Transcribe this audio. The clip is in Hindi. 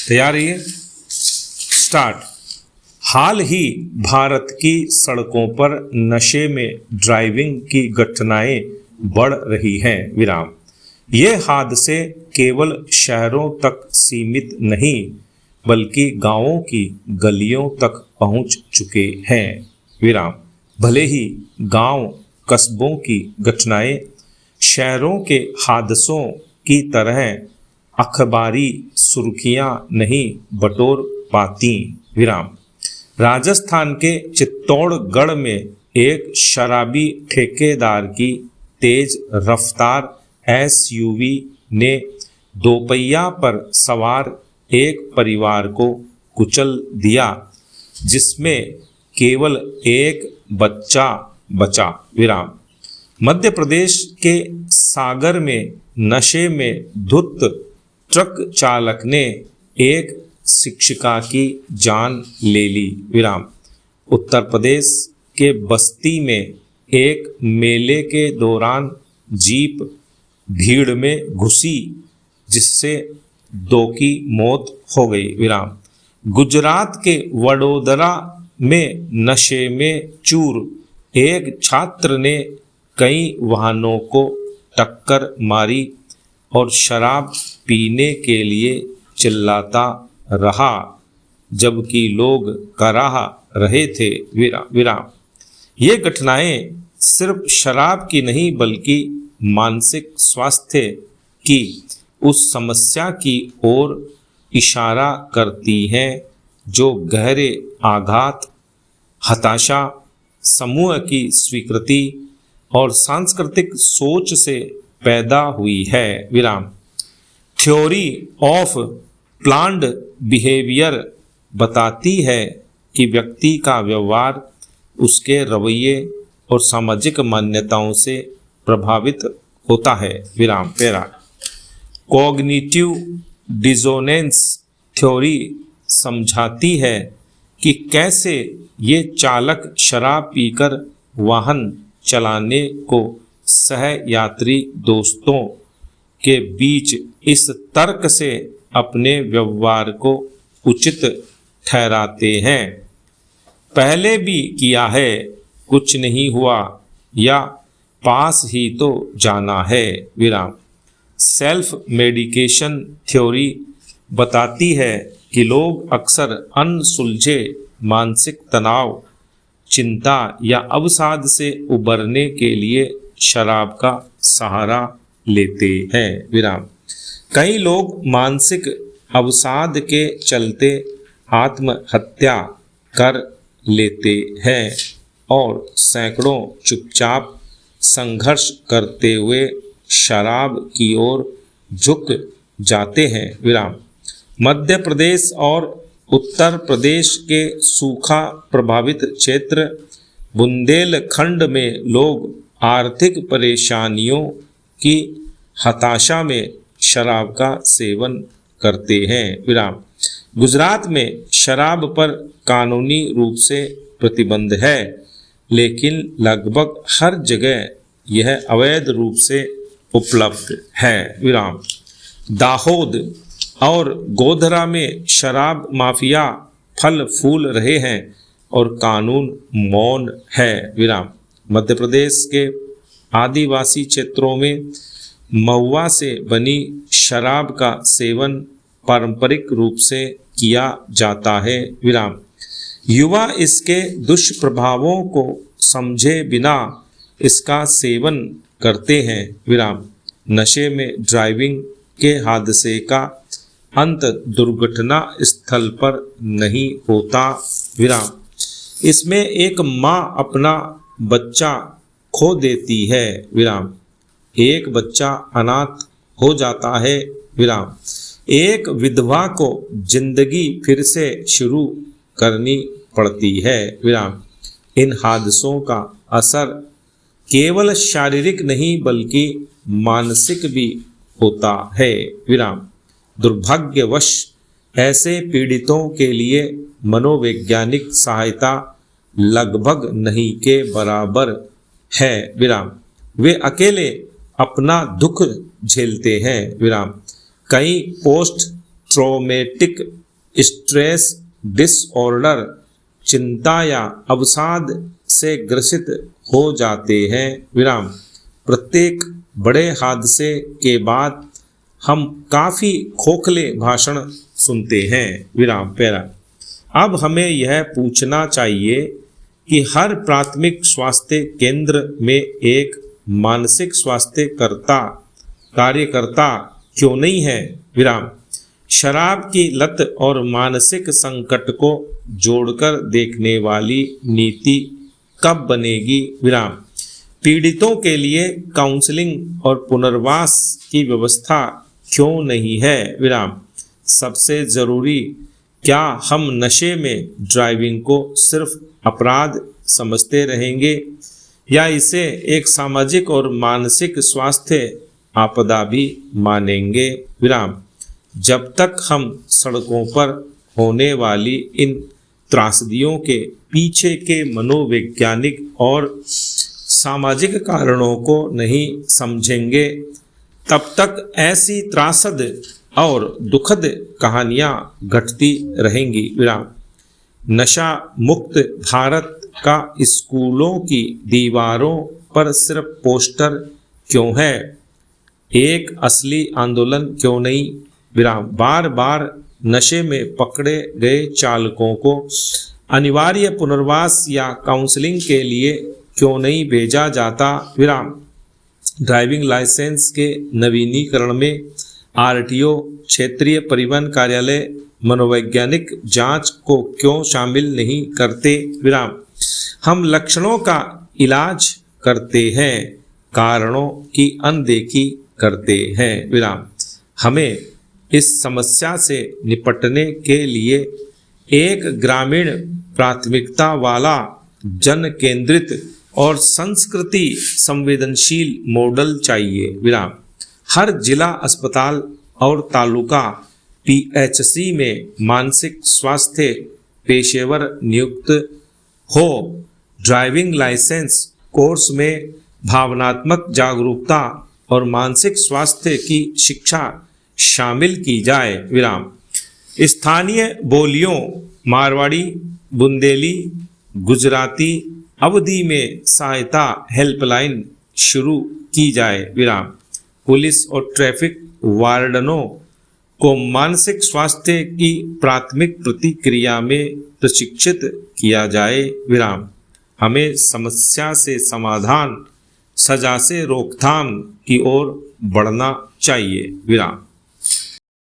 तैयार रहिए, स्टार्ट। हाल ही भारत की सड़कों पर नशे में ड्राइविंग की घटनाएं बढ़ रही हैं। विराम। ये हादसे केवल शहरों तक सीमित नहीं बल्कि गांवों की गलियों तक पहुंच चुके हैं। विराम। भले ही गांव कस्बों की घटनाएं शहरों के हादसों की तरह अखबारी सुर्खियां नहीं बटोर पाती। विराम। राजस्थान के चित्तौड़गढ़ में एक शराबी ठेकेदार की तेज रफ्तार एसयूवी ने दोपहिया पर सवार एक परिवार को कुचल दिया, जिसमें केवल एक बच्चा बचा। विराम। मध्य प्रदेश के सागर में नशे में धुत ट्रक चालक ने एक शिक्षिका की जान ले ली। विराम। उत्तर प्रदेश के बस्ती में एक मेले के दौरान जीप भीड़ में घुसी, जिससे दो की मौत हो गई। विराम। गुजरात के वडोदरा में नशे में चूर एक छात्र ने कई वाहनों को टक्कर मारी और शराब पीने के लिए चिल्लाता रहा, जबकि लोग कराह रहे थे। विराम। ये घटनाएं सिर्फ शराब की नहीं बल्कि मानसिक स्वास्थ्य की उस समस्या की ओर इशारा करती हैं जो गहरे आघात, हताशा, समूह की स्वीकृति और सांस्कृतिक सोच से पैदा हुई है। विराम। थ्योरी ऑफ प्लान्ड बिहेवियर बताती है कि व्यक्ति का व्यवहार उसके रवैये और सामाजिक मान्यताओं से प्रभावित होता है। विराम। पैरा। कॉग्निटिव डिसोनेंस थ्योरी समझाती है कि कैसे ये चालक शराब पीकर वाहन चलाने को सहयात्री दोस्तों के बीच इस तर्क से अपने व्यवहार को उचित ठहराते हैं, पहले भी किया है, कुछ नहीं हुआ, या पास ही तो जाना है। विराम। सेल्फ मेडिकेशन थ्योरी बताती है कि लोग अक्सर अनसुलझे मानसिक तनाव, चिंता या अवसाद से उबरने के लिए शराब का सहारा लेते हैं। विराम। कई लोग मानसिक अवसाद के चलते आत्महत्या कर लेते हैं और सैकड़ों चुपचाप संघर्ष करते हुए शराब की ओर झुक जाते हैं। विराम। मध्य प्रदेश और उत्तर प्रदेश के सूखा प्रभावित क्षेत्र बुंदेलखंड में लोग आर्थिक परेशानियों की हताशा में शराब का सेवन करते हैं। विराम। गुजरात में शराब पर कानूनी रूप से प्रतिबंध है, लेकिन लगभग हर जगह यह अवैध रूप से उपलब्ध है। विराम। दाहोद और गोधरा में शराब माफिया फल फूल रहे हैं और कानून मौन है। विराम। मध्य प्रदेश के आदिवासी क्षेत्रों में महुआ से बनी शराब का सेवन पारंपरिक रूप से किया जाता है। विराम। युवा इसके दुष्प्रभावों को समझे बिना इसका सेवन करते हैं। विराम। नशे में ड्राइविंग के हादसे का अंत दुर्घटना स्थल पर नहीं होता। विराम। इसमें एक माँ अपना बच्चा खो देती है। विराम। एक बच्चा अनाथ हो जाता है। विराम। एक विधवा को जिंदगी फिर से शुरू करनी पड़ती है। विराम। इन हादसों का असर केवल शारीरिक नहीं बल्कि मानसिक भी होता है। विराम। दुर्भाग्यवश ऐसे पीड़ितों के लिए मनोवैज्ञानिक सहायता लगभग नहीं के बराबर है। विराम। वे अकेले अपना दुख झेलते हैं। विराम। कई पोस्ट ट्रॉमेटिक स्ट्रेस डिसऑर्डर, चिंता या अवसाद से ग्रसित हो जाते हैं। विराम। प्रत्येक बड़े हादसे के बाद हम काफ़ी खोखले भाषण सुनते हैं। विराम। पैरा। अब हमें यह पूछना चाहिए कि हर प्राथमिक स्वास्थ्य केंद्र में एक मानसिक स्वास्थ्य कार्यकर्ता क्यों नहीं है। विराम। शराब की लत और मानसिक संकट को जोड़कर देखने वाली नीति कब बनेगी। विराम। पीड़ितों के लिए काउंसलिंग और पुनर्वास की व्यवस्था क्यों नहीं है। विराम। सबसे ज़रूरी, क्या हम नशे में ड्राइविंग को सिर्फ अपराध समझते रहेंगे या इसे एक सामाजिक और मानसिक स्वास्थ्य आपदा भी मानेंगे। विराम। जब तक हम सड़कों पर होने वाली इन त्रासदियों के पीछे के मनोवैज्ञानिक और सामाजिक कारणों को नहीं समझेंगे, तब तक ऐसी त्रासद और दुखद कहानियां घटती रहेंगी। विराम। नशा मुक्त भारत का स्कूलों की दीवारों पर सिर्फ पोस्टर क्यों है, एक असली आंदोलन क्यों नहीं। विराम। बार बार नशे में पकड़े गए चालकों को अनिवार्य पुनर्वास या काउंसलिंग के लिए क्यों नहीं भेजा जाता। विराम। ड्राइविंग लाइसेंस के नवीनीकरण में आरटीओ, क्षेत्रीय परिवहन कार्यालय मनोवैज्ञानिक जांच को क्यों शामिल नहीं करते। विराम। हम लक्षणों का इलाज करते हैं, कारणों की अनदेखी करते हैं। विराम। हमें इस समस्या से निपटने के लिए एक ग्रामीण प्राथमिकता वाला, जन केंद्रित और संस्कृति संवेदनशील मॉडल चाहिए। विराम। हर जिला अस्पताल और तालुका पीएचसी में मानसिक स्वास्थ्य पेशेवर नियुक्त हो। ड्राइविंग लाइसेंस कोर्स में भावनात्मक जागरूकता और मानसिक स्वास्थ्य की शिक्षा शामिल की जाए। विराम। स्थानीय बोलियों मारवाड़ी, बुंदेली, गुजराती, अवधी में सहायता हेल्पलाइन शुरू की जाए। विराम। पुलिस और ट्रैफिक वार्डनों को मानसिक स्वास्थ्य की प्राथमिक प्रतिक्रिया में प्रशिक्षित किया जाए। विराम। हमें समस्या से समाधान, सजा से रोकथाम की ओर बढ़ना चाहिए। विराम।